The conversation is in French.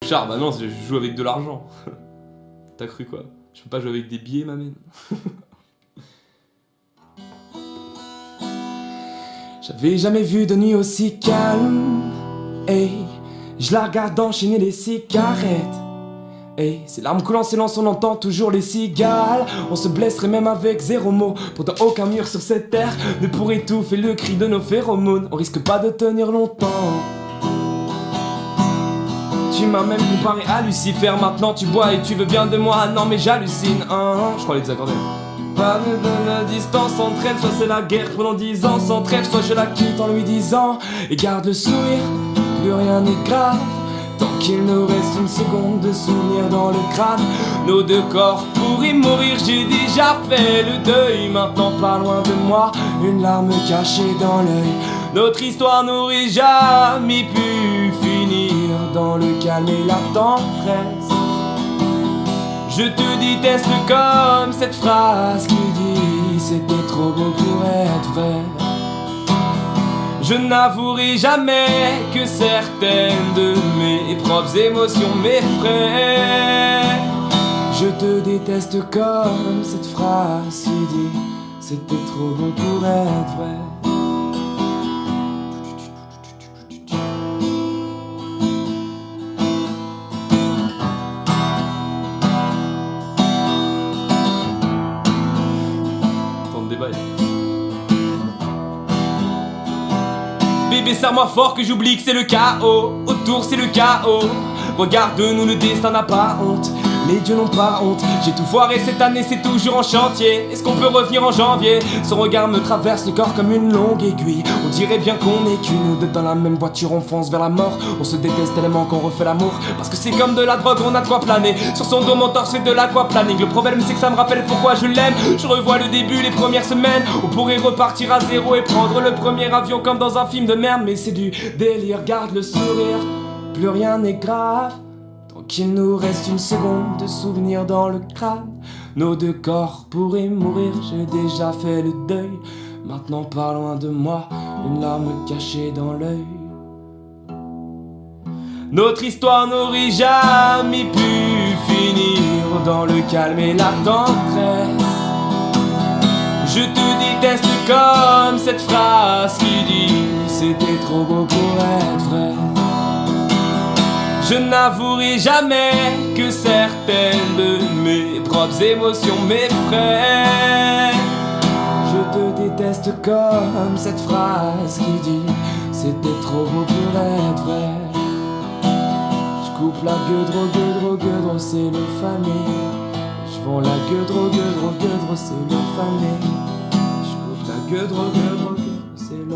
Char, bah non, je joue avec de l'argent. T'as cru quoi? Je peux pas jouer avec des billets, ma mène. J'avais jamais vu de nuit aussi calme. Hey, je la regarde enchaîner les cigarettes. Hey, ses larmes coulant silence, on entend toujours les cigales. On se blesserait même avec zéro mot. Pourtant aucun mur sur cette terre ne pourrait étouffer le cri de nos phéromones. On risque pas de tenir longtemps. Tu m'as même comparé à Lucifer. Maintenant tu bois et tu veux bien de moi. Non mais j'hallucine, hein. Je crois les désaccorder. Pas de distance entre elles. Soit c'est la guerre pendant 10 ans sans trêve, soit je la quitte en lui disant et garde le sourire, plus rien n'est grave. Tant qu'il nous reste une seconde de souvenir dans le crâne. Nos deux corps pourraient mourir, j'ai déjà fait le deuil. Maintenant pas loin de moi, une larme cachée dans l'œil. Notre histoire n'aurait jamais pu finir dans le calme et la tendresse. Je te déteste comme cette phrase qui dit c'était trop beau pour être vrai. Je n'avouerai jamais que certaines de mes propres émotions m'effraient. Je te déteste comme cette phrase qui dit c'était trop beau pour être vrai. Tant de débat. Bébé, serre-moi fort que j'oublie que c'est le chaos. Autour c'est le chaos. Regarde-nous, le destin n'a pas honte. Les dieux n'ont pas honte. J'ai tout foiré cette année, c'est toujours en chantier. Est-ce qu'on peut revenir en janvier? Son regard me traverse le corps comme une longue aiguille. On dirait bien qu'on est qu'une ou deux dans la même voiture. On fonce vers la mort. On se déteste tellement qu'on refait l'amour. Parce que c'est comme de la drogue, on a de quoi planer. Sur son dos mon torse fait de l'aquaplaning. Le problème c'est que ça me rappelle pourquoi je l'aime. Je revois le début, les premières semaines. On pourrait repartir à zéro et prendre le premier avion comme dans un film de merde. Mais c'est du délire, garde le sourire, plus rien n'est grave. Tant qu'il nous reste une seconde de souvenir dans le crâne. Nos deux corps pourraient mourir, j'ai déjà fait le deuil. Maintenant pas loin de moi, une larme cachée dans l'œil. Notre histoire n'aurait jamais pu finir dans le calme et la tendresse. Je te déteste comme cette phrase qui dit c'était trop beau pour être vrai. Je n'avouerai jamais que certaines de mes propres émotions m'effraient. Je te déteste comme cette phrase qui dit c'était trop beau pour être vrai. Je coupe la gueudre, c'est le famille. Je vends la gueudre, c'est le famille. Je coupe la gueudre, c'est le